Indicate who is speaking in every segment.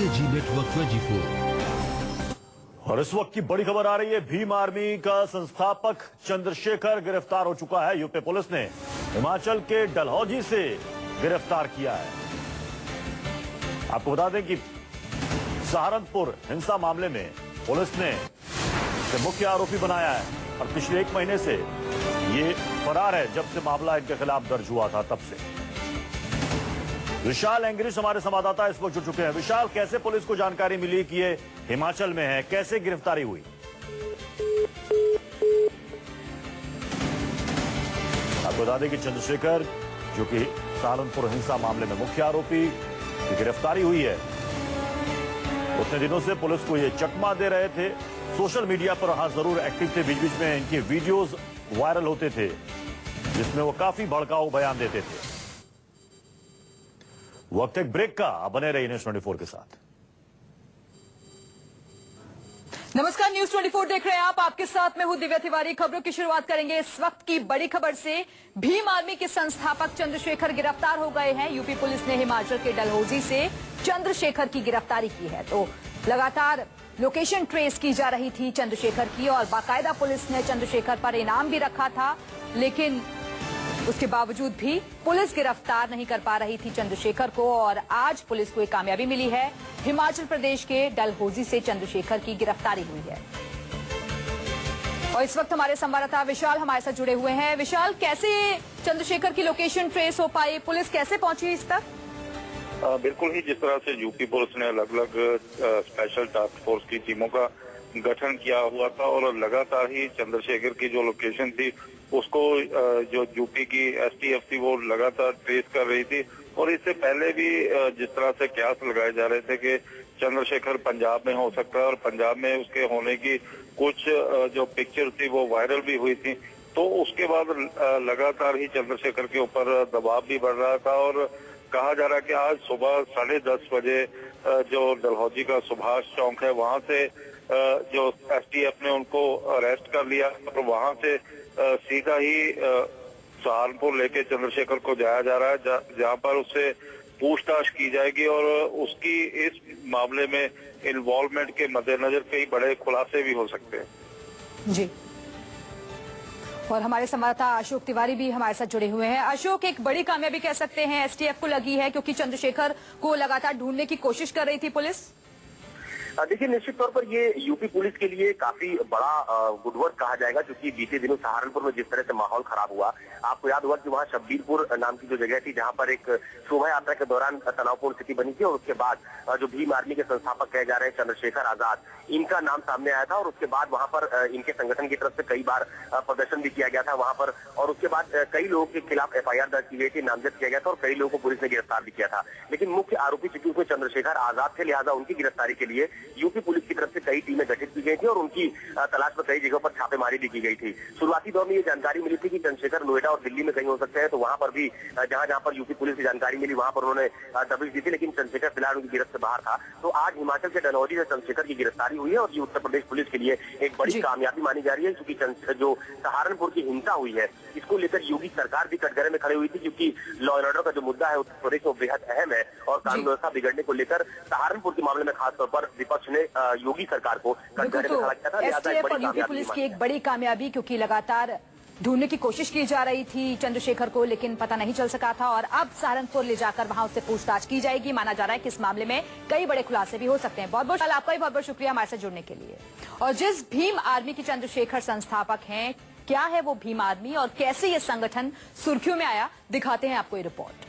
Speaker 1: AG network 24।
Speaker 2: और इस वक्त की बड़ी खबर आ रही है, भीम आर्मी का संस्थापक चंद्रशेखर गिरफ्तार हो चुका है। यूपी पुलिस ने हिमाचल के डलहौजी से गिरफ्तार किया है। आपको बता दें कि सहारनपुर हिंसा मामले में पुलिस ने इसे मुख्य आरोपी बनाया है और पिछले 1 महीने से ये फरार है। जब से मामला इनके खिलाफ दर्ज हुआ था तब से। विशाल एंग्रिश हमारे संवाददाता इस वक्त जुड़ चुके हैं। विशाल, कैसे पुलिस को जानकारी मिली कि ये हिमाचल में है, कैसे गिरफ्तारी हुई? आपको बता दें कि चंद्रशेखर, जो कि सहारनपुर हिंसा मामले में मुख्य आरोपी की गिरफ्तारी हुई है, उतने दिनों से पुलिस को ये चकमा दे रहे थे। सोशल मीडिया पर हाँ जरूर एक्टिव थे, बीच बीच में इनके वीडियोस वायरल होते थे जिसमें वो काफी भड़काऊ बयान देते थे। वक्त एक ब्रेक का, बने रहिए न्यूज 24 के साथ।
Speaker 3: नमस्कार, न्यूज 24 देख रहे हैं आप। आपके साथ में हूं दिव्या तिवारी। खबरों की शुरुआत करेंगे इस वक्त की बड़ी खबर से। भीम आर्मी के संस्थापक चंद्रशेखर गिरफ्तार हो गए हैं। यूपी पुलिस ने हिमाचल के डलहौजी से चंद्रशेखर की गिरफ्तारी की है। तो लगातार लोकेशन ट्रेस की जा रही थी चंद्रशेखर की और बाकायदा पुलिस ने चंद्रशेखर पर इनाम भी रखा था, लेकिन उसके बावजूद भी पुलिस गिरफ्तार नहीं कर पा रही थी चंद्रशेखर को। और आज पुलिस को एक कामयाबी मिली है। हिमाचल प्रदेश के डलहौजी से चंद्रशेखर की गिरफ्तारी हुई है। और इस वक्त हमारे संवाददाता विशाल हमारे साथ जुड़े हुए हैं। विशाल, कैसे चंद्रशेखर की लोकेशन ट्रेस हो पाई? पुलिस कैसे पहुंची इस तक?
Speaker 4: बिल्कुल ही, जिस तरह से यूपी पुलिस ने अलग अलग स्पेशल टास्क फोर्स की टीमों का गठन किया हुआ था और लगातार ही चंद्रशेखर की जो लोकेशन थी उसको जो यूपी की एसटीएफ थी वो लगातार ट्रेस कर रही थी। और इससे पहले भी जिस तरह से कयास लगाए जा रहे थे कि चंद्रशेखर पंजाब में हो सकता है और पंजाब में उसके होने की कुछ जो पिक्चर थी वो वायरल भी हुई थी, तो उसके बाद लगातार ही चंद्रशेखर के ऊपर दबाव भी बढ़ रहा था। और कहा जा रहा है कि आज सुबह 10:30 बजे जो डलहौजी का सुभाष चौक है वहां से जो एसटीएफ ने उनको अरेस्ट कर लिया और वहां से सीधा ही सहारनपुर लेके चंद्रशेखर को जाया जा रहा है, जहां पर उससे पूछताछ की जाएगी और उसकी इस मामले में इन्वॉल्वमेंट के मद्देनजर कई बड़े खुलासे भी हो सकते हैं।
Speaker 3: जी, और हमारे संवाददाता अशोक तिवारी भी हमारे साथ जुड़े हुए हैं। अशोक, एक बड़ी कामयाबी कह सकते हैं एसटीएफ को लगी है, क्योंकि चंद्रशेखर को लगातार ढूंढने की कोशिश कर रही थी पुलिस।
Speaker 5: देखिए, निश्चित तौर पर ये यूपी पुलिस के लिए काफी बड़ा गुडवर्क कहा जाएगा, क्योंकि बीते दिनों सहारनपुर में जिस तरह से माहौल खराब हुआ, आपको याद होगा कि वहाँ शब्बीरपुर नाम की जो जगह थी जहाँ पर एक शोभा यात्रा के दौरान तनावपूर्ण स्थिति बनी थी और उसके बाद जो भीम आर्मी के संस्थापक कहे जा रहे हैं चंद्रशेखर आजाद, इनका नाम सामने आया था और उसके बाद वहाँ पर इनके संगठन की तरफ से कई बार प्रदर्शन भी किया गया था वहाँ पर। और उसके बाद कई लोगों के खिलाफ FIR दर्ज की गई थी, नामजद किया गया था और कई लोगों को पुलिस ने गिरफ्तार भी किया था। लेकिन मुख्य आरोपी चूंकि उसमें चंद्रशेखर आजाद थे, लिहाजा उनकी गिरफ्तारी के लिए यूपी पुलिस की तरफ से कई टीमें गठित की गई थी और उनकी तलाश में कई जगहों पर छापेमारी भी की गई थी। शुरुआती दौर में ये जानकारी मिली थी कि चंद्रशेखर नोएडा और दिल्ली में कहीं हो सकते हैं, तो वहां पर भी जहां पर यूपी पुलिस की जानकारी मिली वहां पर उन्होंने दबिश दी थी, लेकिन चंद्रशेखर फिलहाल उनकी गिरफ्त से बाहर था। तो आज हिमाचल के डलहौजी से चंद्रशेखर की गिरफ्तारी हुई है और ये उत्तर प्रदेश पुलिस के लिए एक बड़ी कामयाबी मानी जा रही है, क्योंकि जो सहारनपुर की हिंसा हुई है इसको लेकर योगी सरकार भी कटघरे में खड़ी हुई थी, क्योंकि लॉ एंड ऑर्डर का जो मुद्दा है उत्तर प्रदेश में बेहद अहम है और कानून व्यवस्था बिगड़ने को लेकर सहारनपुर के मामले में खासतौर पर विपक्ष ने योगी सरकार को कटघरे में खड़ा किया था।
Speaker 3: एसटीएफ और यूपी पुलिस की एक बड़ी कामयाबी, क्योंकि लगातार ढूंढने की कोशिश की जा रही थी चंद्रशेखर को, लेकिन पता नहीं चल सका था और अब सहारनपुर ले जाकर वहां उससे पूछताछ की जाएगी। माना जा रहा है कि इस मामले में कई बड़े खुलासे भी हो सकते हैं। बहुत बहुत आपका भी बहुत बहुत शुक्रिया हमारे साथ जुड़ने के लिए। और जिस भीम आर्मी के चंद्रशेखर संस्थापक हैं, क्या है वो भीम आर्मी और कैसे ये संगठन सुर्खियों में आया, दिखाते हैं आपको ये रिपोर्ट।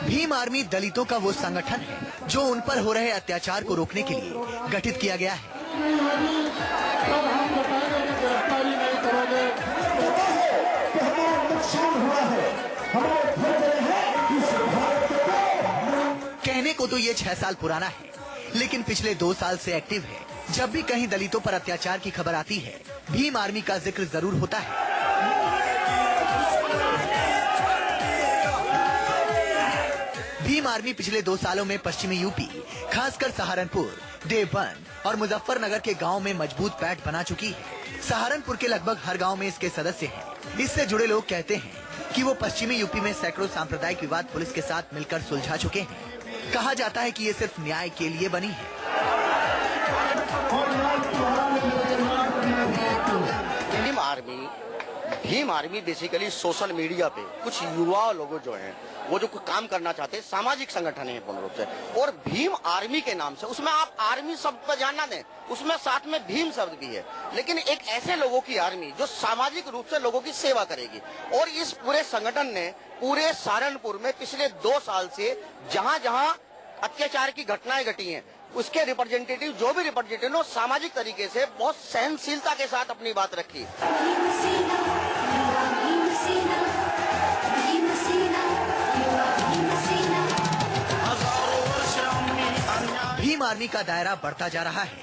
Speaker 6: भीम आर्मी दलितों का वो संगठन है जो उन पर हो रहे अत्याचार को रोकने के लिए गठित किया गया है। कहने को तो ये 6 साल पुराना है, लेकिन पिछले 2 साल से एक्टिव है। जब भी कहीं दलितों पर अत्याचार की खबर आती है भीम आर्मी का जिक्र जरूर होता है। भीम आर्मी पिछले 2 सालों में पश्चिमी यूपी, खासकर सहारनपुर, देवबंद और मुजफ्फरनगर के गांव में मजबूत पैठ बना चुकी है। सहारनपुर के लगभग हर गांव में इसके सदस्य हैं। इससे जुड़े लोग कहते हैं कि वो पश्चिमी यूपी में सैकड़ों सांप्रदायिक विवाद पुलिस के साथ मिलकर सुलझा चुके हैं। कहा जाता है कि ये सिर्फ न्याय के लिए बनी है।
Speaker 1: Bhim army basically social media पे कुछ युवा लोग जो हैं वो जो काम करना चाहते हैं, सामाजिक संगठन है पूर्ण रूप से, और भीम आर्मी के नाम से, उसमें आप आर्मी शब्द पर जान ना दें, उसमें साथ में भीम शब्द भी है, लेकिन एक ऐसे लोगों की आर्मी जो सामाजिक रूप से लोगों की सेवा करेगी। और इस पूरे संगठन ने पूरे सहारनपुर में पिछले 2 साल से जहां जहां अत्याचार की घटनाएं घटी हैं, उसके रिप्रेजेंटेटिव जो भी रिप्रेजेंटेटिव सामाजिक तरीके से बहुत सहनशीलता के साथ अपनी बात रखी।
Speaker 6: भीम आर्मी का दायरा बढ़ता जा रहा है।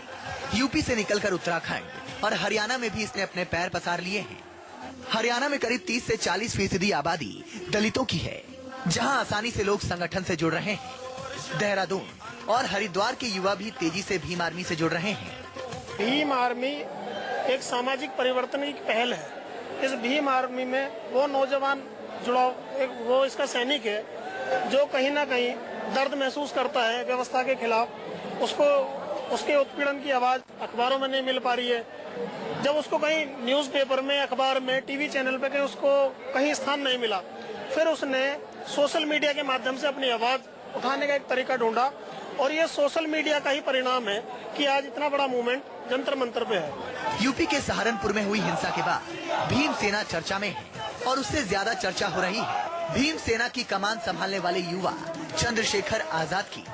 Speaker 6: यूपी से निकलकर उत्तराखंड और हरियाणा में भी इसने अपने पैर पसार लिए हैं। हरियाणा में करीब 30 से 40% आबादी दलितों की है, जहां आसानी से लोग संगठन से जुड़ रहे हैं। देहरादून और हरिद्वार के युवा भी तेजी से भीम आर्मी से जुड़ रहे हैं।
Speaker 7: भीम आर्मी एक सामाजिक परिवर्तन की पहल है। इस भीम आर्मी में वो नौजवान जुड़ाव, वो इसका सैनिक है जो कहीं ना कहीं दर्द महसूस करता है व्यवस्था के खिलाफ, उसके उत्पीड़न की आवाज अखबारों में नहीं मिल पा रही है। जब उसको कहीं न्यूज़पेपर में, अखबार में, टीवी चैनल पे कहीं उसको कहीं स्थान नहीं मिला, फिर उसने सोशल मीडिया के माध्यम से अपनी आवाज उठाने का एक तरीका ढूंढा, और ये सोशल मीडिया का ही परिणाम है कि आज इतना बड़ा मूवमेंट जंतर मंतर पे है।
Speaker 6: यूपी के सहारनपुर में हुई हिंसा के बाद भीम सेना चर्चा में है और उससे ज्यादा चर्चा हो रही है भीम सेना की कमान संभालने वाले युवा चंद्रशेखर आजाद की।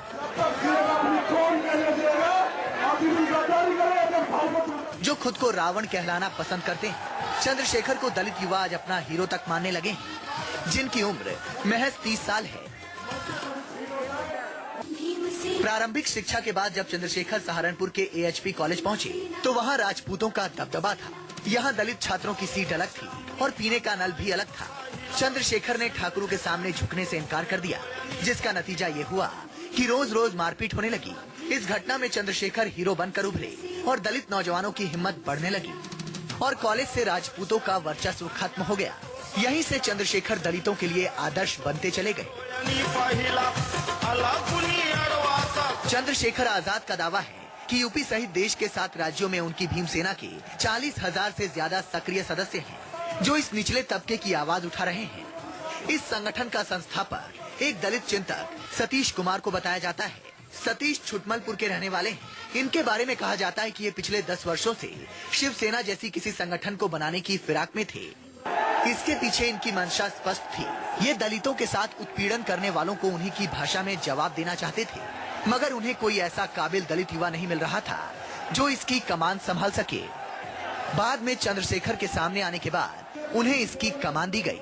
Speaker 6: जो खुद को रावण कहलाना पसंद करते हैं, चंद्रशेखर को दलित युवा आज अपना हीरो तक मानने लगे हैं, जिनकी उम्र महज 30 साल है। प्रारंभिक शिक्षा के बाद जब चंद्रशेखर सहारनपुर के AHP कॉलेज पहुंचे, तो वहां राजपूतों का दबदबा था। यहाँ दलित छात्रों की सीट अलग थी और पीने का नल भी अलग था। चंद्रशेखर ने ठाकुरों के सामने झुकने से इनकार कर दिया, जिसका नतीजा ये हुआ कि रोज रोज मारपीट होने लगी। इस घटना में चंद्रशेखर हीरो बनकर उभरे और दलित नौजवानों की हिम्मत बढ़ने लगी और कॉलेज से राजपूतों का वर्चस्व खत्म हो गया। यहीं से चंद्रशेखर दलितों के लिए आदर्श बनते चले गए। चंद्रशेखर आजाद का दावा है कि यूपी सहित देश के 7 राज्यों में उनकी भीम सेना के 40,000 से ज्यादा सक्रिय सदस्य हैं, जो इस निचले तबके की आवाज उठा रहे हैं। इस संगठन का संस्थापक एक दलित चिंतक सतीश कुमार को बताया जाता है। सतीश छुटमलपुर के रहने वाले हैं। इनके बारे में कहा जाता है कि ये पिछले 10 वर्षों से शिवसेना जैसी किसी संगठन को बनाने की फिराक में थे। इसके पीछे इनकी मंशा स्पष्ट थी। ये दलितों के साथ उत्पीड़न करने वालों को उन्हीं की भाषा में जवाब देना चाहते थे, मगर उन्हें कोई ऐसा काबिल दलित युवा नहीं मिल रहा था जो इसकी कमान संभाल सके। बाद में चंद्रशेखर के सामने आने के बाद उन्हें इसकी कमान दी गई।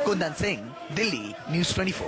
Speaker 6: कुंदन सिंह, दिल्ली, न्यूज़ 24।